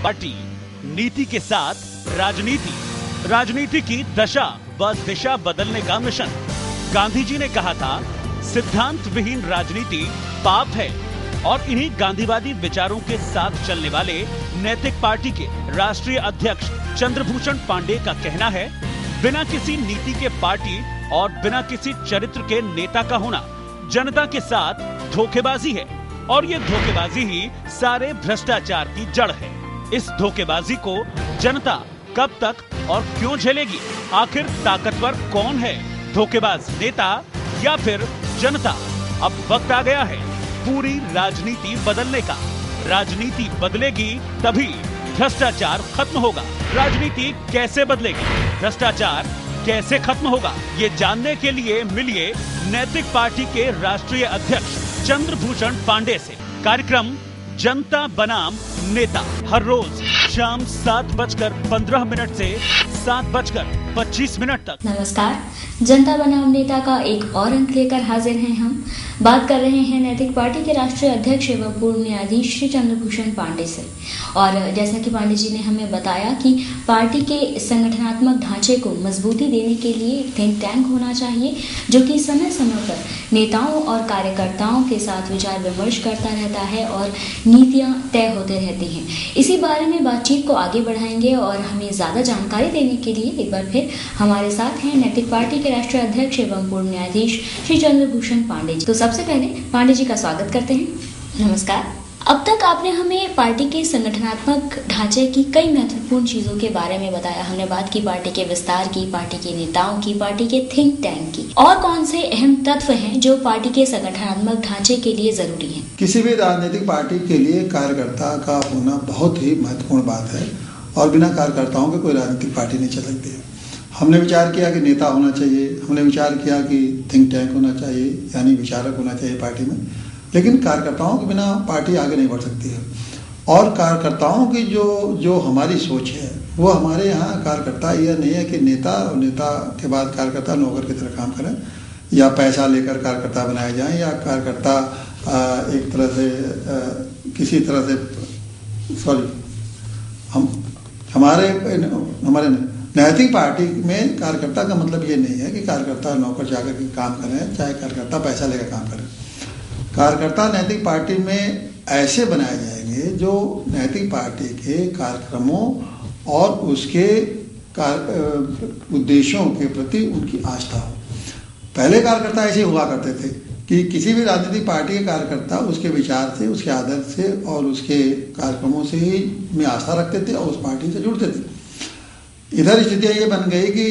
Party, नीति के साथ राजनीति, राजनीति की दशा व दिशा बदलने का मिशन। गांधी जी ने कहा था, सिद्धांत विहीन राजनीति पाप है, और इन्हीं गांधीवादी विचारों के साथ चलने वाले नैतिक पार्टी के राष्ट्रीय अध्यक्ष चंद्रभूषण पांडे का कहना है, बिना किसी नीति के पार्टी और बिना किसी चरित्र के नेता का होना जनता के साथ धोखेबाजी है, और ये धोखेबाजी ही सारे भ्रष्टाचार की जड़ है। इस धोखेबाजी को जनता कब तक और क्यों झेलेगी? आखिर ताकतवर कौन है, धोखेबाज नेता या फिर जनता? अब वक्त आ गया है पूरी राजनीति बदलने का। राजनीति बदलेगी तभी भ्रष्टाचार खत्म होगा। राजनीति कैसे बदलेगी, भ्रष्टाचार कैसे खत्म होगा, ये जानने के लिए मिलिए नैतिक पार्टी के राष्ट्रीय अध्यक्ष चंद्रभूषण पांडे से। कार्यक्रम जनता बनाम नेता, हर रोज शाम 7:15 से 7:25 तक। नमस्कार, जनता बनाम नेता का एक और अंक लेकर हाजिर हैं हम। बात कर रहे हैं नैतिक पार्टी के राष्ट्रीय अध्यक्ष एवं पूर्व न्यायाधीश श्री चंद्रभूषण पांडे से। और जैसा कि पांडे जी ने हमें बताया कि पार्टी के संगठनात्मक ढांचे को मजबूती देने के लिए थिंक टैंक होना चाहिए, जो कि समय समय पर नेताओं और कार्यकर्ताओं के साथ विचार विमर्श करता रहता है और नीतियां तय होते रहती हैं। इसी बारे में बातचीत को आगे बढ़ाएंगे और हमें ज्यादा जानकारी देने के लिए एक बार फिर हमारे साथ हैं नैतिक पार्टी के राष्ट्रीय अध्यक्ष एवं पूर्व न्यायाधीश श्री चंद्रभूषण पांडे जी। तो सबसे पहले पांडे जी का स्वागत करते हैं। नमस्कार। अब तक आपने हमें पार्टी के संगठनात्मक ढांचे की कई महत्वपूर्ण चीजों के बारे में बताया। हमने बात की पार्टी के विस्तार की, पार्टी के नेताओं की, पार्टी के थिंक टैंक की। और कौन से अहम तत्व हैं जो पार्टी के संगठनात्मक ढांचे के लिए जरूरी हैं? किसी भी राजनीतिक पार्टी के लिए कार्यकर्ता का होना बहुत ही महत्वपूर्ण बात है, और बिना कार्यकर्ताओं के कोई राजनीतिक पार्टी नहीं चल सकती है। हमने विचार किया कि नेता होना चाहिए, हमने विचार किया कि थिंक टैंक होना चाहिए, यानी विचारक होना चाहिए पार्टी में, लेकिन कार्यकर्ताओं के बिना पार्टी आगे नहीं बढ़ सकती है। और कार्यकर्ताओं की जो हमारी सोच है, वो हमारे यहाँ कार्यकर्ता यह नहीं है कि नेता और नेता के बाद कार्यकर्ता नौकर की तरह काम करें, या पैसा लेकर कार्यकर्ता बनाए जाएं, या कार्यकर्ता एक तरह से किसी तरह से हमारे नैतिक पार्टी में कार्यकर्ता का मतलब ये नहीं है कि कार्यकर्ता नौकर जाकर के काम करें, चाहे कार्यकर्ता पैसा लेकर काम करें। कार्यकर्ता नैतिक पार्टी में ऐसे बनाए जाएंगे जो नैतिक पार्टी के कार्यक्रमों और उसके उद्देश्यों के प्रति उनकी आस्था हो। पहले कार्यकर्ता ऐसे हुआ करते थे कि किसी भी राजनीतिक पार्टी के कार्यकर्ता उसके विचार से, उसके आदर्श से और उसके कार्यक्रमों से ही में आस्था रखते थे और उस पार्टी से जुड़ते थे। इधर स्थितियाँ ये बन गई कि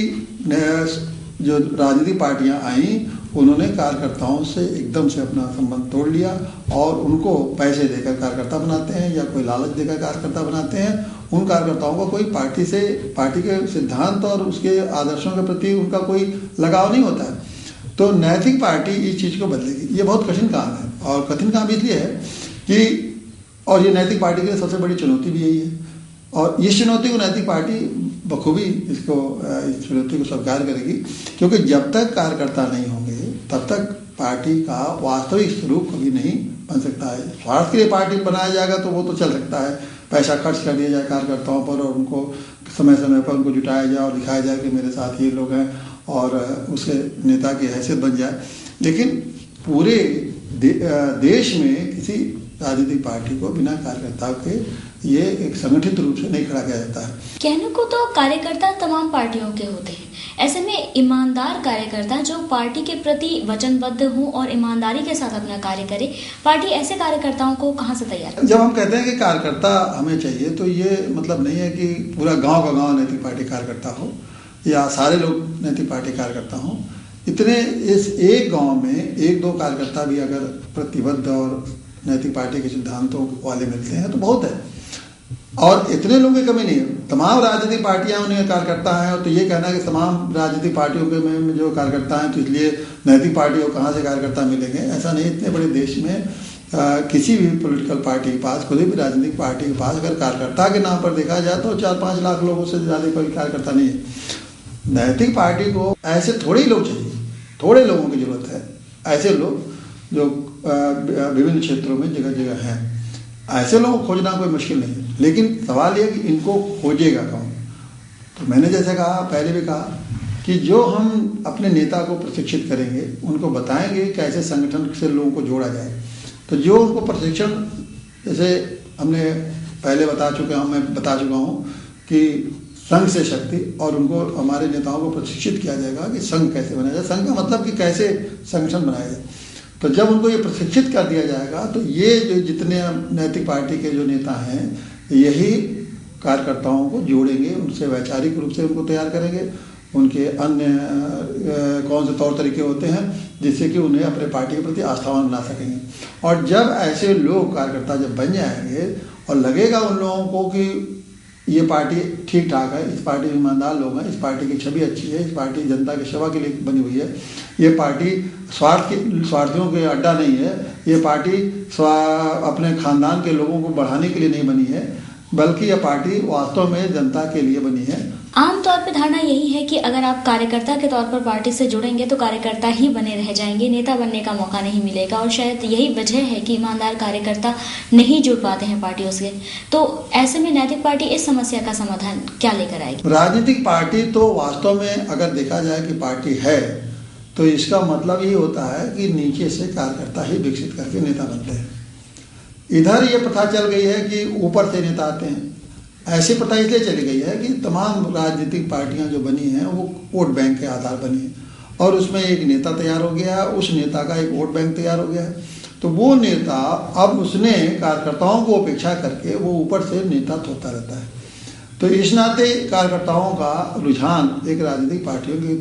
जो राजनीतिक पार्टियां आईं, उन्होंने कार्यकर्ताओं से एकदम से अपना संबंध तोड़ लिया और उनको पैसे देकर कार्यकर्ता बनाते हैं या कोई लालच देकर कार्यकर्ता बनाते हैं। उन कार्यकर्ताओं को कोई पार्टी के सिद्धांत और उसके आदर्शों के प्रति उनका कोई लगाव नहीं होता है। तो नैतिक पार्टी इस चीज़ को बदलेगी। ये बहुत कठिन काम है, और कठिन काम इसलिए है कि और ये नैतिक पार्टी के लिए सबसे बड़ी चुनौती भी यही है, और इस चुनौती को नैतिक पार्टी बखूबी इस चुनौती को स्वीकार करेगी, क्योंकि जब तक कार्यकर्ता नहीं होंगे तब तक पार्टी का वास्तविक स्वरूप कभी नहीं बन सकता है। स्वार्थ के लिए पार्टी बनाया जाएगा तो वो तो चल सकता है, पैसा खर्च कर दिया जाए कार्यकर्ताओं पर और उनको समय समय पर उनको जुटाया जाए और दिखाया जाए कि मेरे साथ ये लोग हैं, और उसके नेता की हैसियत बन जाए। लेकिन पूरे देश में किसी राजनीतिक पार्टी को बिना कार्यकर्ताओं के ये एक संगठित रूप से नहीं खड़ा किया जाता है। कहने को तो कार्यकर्ता तमाम पार्टियों के होते हैं, ऐसे में ईमानदार कार्यकर्ता जो पार्टी के प्रति वचनबद्ध हो और ईमानदारी के साथ अपना कार्य करे, पार्टी ऐसे कार्यकर्ताओं को कहाँ से तैयार करे? जब हम कहते हैं कि कार्यकर्ता हमें चाहिए, तो ये मतलब नहीं है कि पूरा गाँव का गाँव नैतिक पार्टी कार्यकर्ता हो या सारे लोग नैतिक पार्टी कार्यकर्ता हों। इतने इस एक गाँव में एक दो कार्यकर्ता भी अगर प्रतिबद्ध और नैतिक पार्टी के सिद्धांतों वाले मिलते हैं तो बहुत है, और इतने लोगों की कमी नहीं है। तमाम राजनीतिक पार्टियां उन्हें कार्यकर्ता हैं, और तो ये कहना है कि तमाम राजनीतिक पार्टियों के में जो कार्यकर्ता हैं तो इसलिए नैतिक पार्टियों को कहाँ से कार्यकर्ता मिलेंगे, ऐसा नहीं। इतने बड़े देश में किसी भी पॉलिटिकल पार्टी के पास, कोई भी राजनीतिक पार्टी के पास अगर कार्यकर्ता के नाम पर देखा जाए तो 4-5 लाख लोगों से ज़्यादा कोई कार्यकर्ता नहीं है। नैतिक पार्टी को ऐसे थोड़े ही लोग चाहिए, थोड़े लोगों की जरूरत है, ऐसे लोग जो विभिन्न क्षेत्रों में जगह जगह हैं। ऐसे लोगों को खोजना कोई मुश्किल नहीं है। लेकिन सवाल यह कि इनको खोजेगा कौन। तो मैंने जैसे कहा, पहले भी कहा कि जो हम अपने नेता को प्रशिक्षित करेंगे, उनको बताएंगे कैसे संगठन से लोगों को जोड़ा जाए। तो जो उनको प्रशिक्षण, जैसे हमने पहले मैं बता चुका हूँ कि संघ से शक्ति, और उनको हमारे नेताओं को प्रशिक्षित किया जाएगा कि संघ कैसे बनाया जाए। संघ का मतलब कि कैसे संगठन बनाया जाए। तो जब उनको ये प्रशिक्षित कर दिया जाएगा तो ये जो जितने नैतिक पार्टी के जो नेता हैं, यही कार्यकर्ताओं को जोड़ेंगे, उनसे वैचारिक रूप से उनको तैयार करेंगे, उनके अन्य कौन से तौर तरीके होते हैं जिससे कि उन्हें अपने पार्टी के प्रति आस्थावान बना सकेंगे। और जब ऐसे लोग कार्यकर्ता जब बन जाएंगे और लगेगा उन लोगों को कि ये पार्टी ठीक ठाक है, इस पार्टी में ईमानदार लोग हैं, इस पार्टी की छवि अच्छी है, इस पार्टी जनता की सेवा के लिए बनी हुई है, ये पार्टी स्वार्थियों के अड्डा नहीं है, ये पार्टी अपने खानदान के लोगों को बढ़ाने के लिए नहीं बनी है, बल्कि यह पार्टी वास्तव में जनता के लिए बनी है। आमतौर पर धारणा यही है कि अगर आप कार्यकर्ता के तौर पर पार्टी से जुड़ेंगे तो कार्यकर्ता ही बने रह जाएंगे, नेता बनने का मौका नहीं मिलेगा, और शायद यही वजह है कि ईमानदार कार्यकर्ता नहीं जुड़ पाते हैं पार्टियों से। तो ऐसे में नैतिक पार्टी इस समस्या का समाधान क्या लेकर आएगी? राजनीतिक पार्टी तो वास्तव में अगर देखा जाए कि पार्टी है, तो इसका मतलब ये होता है कि नीचे से कार्यकर्ता ही विकसित करके नेता बनते हैं। इधर ये प्रथा चल गई है कि ऊपर से नेता आते हैं। ऐसी प्रथा इसलिए चली गई है कि तमाम राजनीतिक पार्टियां जो बनी हैं वो वोट बैंक के आधार बनी है, और उसमें एक नेता तैयार हो गया है, उस नेता का एक वोट बैंक तैयार हो गया है। तो वो नेता अब उसने कार्यकर्ताओं को अपेक्षा करके वो ऊपर से नेता होता रहता है। तो इस नाते कार्यकर्ताओं का रुझान एक राजनीतिक पार्टियों के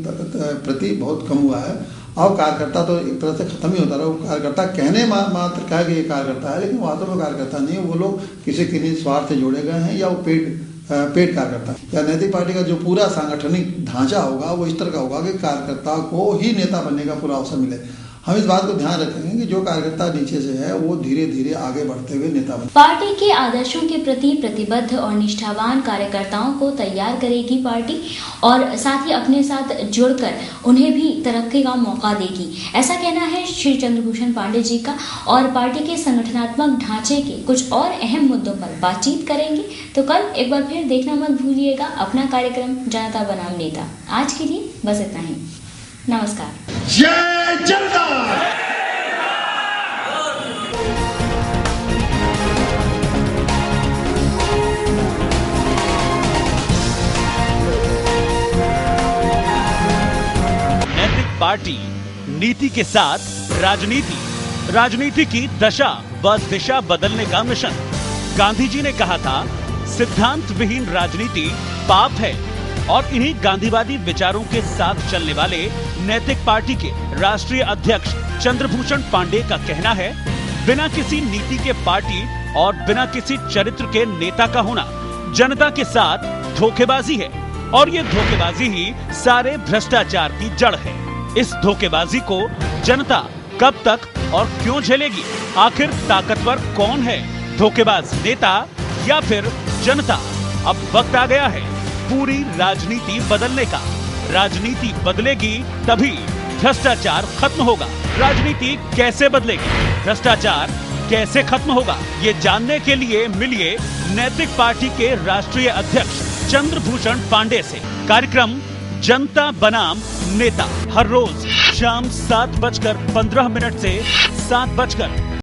प्रति बहुत कम हुआ है। अब कार्यकर्ता तो एक तरह से खत्म ही होता रहा। वो कार्यकर्ता कहने मात्र का है कि ये कार्यकर्ता है, लेकिन वास्तव में कार्यकर्ता नहीं है। वो लोग किसी स्वार्थ से जोड़े गए हैं, या वो पेड कार्यकर्ता, या नैतिक पार्टी का जो पूरा सांगठनिक ढांचा होगा वो इस तरह का होगा कि कार्यकर्ता को ही नेता बनने का पूरा अवसर मिले। हम इस बात को ध्यान रखेंगे कि जो कार्यकर्ता नीचे से है वो धीरे धीरे आगे बढ़ते हुए नेता बने। पार्टी के आदर्शों के प्रति प्रतिबद्ध और निष्ठावान कार्यकर्ताओं को तैयार करेगी पार्टी, और साथ ही अपने साथ जुड़कर उन्हें भी तरक्की का मौका देगी। ऐसा कहना है श्री चंद्रभूषण पांडे जी का। और पार्टी के संगठनात्मक ढांचे के कुछ और अहम मुद्दों पर बातचीत करेंगे। तो कल एक बार फिर देखना मत भूलिएगा अपना कार्यक्रम जनता बनाम नेता। आज के लिए बस इतना ही। नमस्कार। जय जनता। नैतिक पार्टी, नीति के साथ राजनीति, राजनीति की दशा व दिशा बदलने का मिशन। गांधी जी ने कहा था, सिद्धांत विहीन राजनीति पाप है। और इन्हीं गांधीवादी विचारों के साथ चलने वाले नैतिक पार्टी के राष्ट्रीय अध्यक्ष चंद्रभूषण पांडे का कहना है, बिना किसी नीति के पार्टी और बिना किसी चरित्र के नेता का होना जनता के साथ धोखेबाजी है, और ये धोखेबाजी ही सारे भ्रष्टाचार की जड़ है। इस धोखेबाजी को जनता कब तक और क्यों झेलेगी? आखिर ताकतवर कौन है, धोखेबाज नेता या फिर जनता? अब वक्त आ गया है पूरी राजनीति बदलने का। राजनीति बदलेगी तभी भ्रष्टाचार खत्म होगा। राजनीति कैसे बदलेगी, भ्रष्टाचार कैसे खत्म होगा, ये जानने के लिए मिलिए नैतिक पार्टी के राष्ट्रीय अध्यक्ष चंद्रभूषण पांडे से। कार्यक्रम जनता बनाम नेता हर रोज शाम 7:15 से 7:50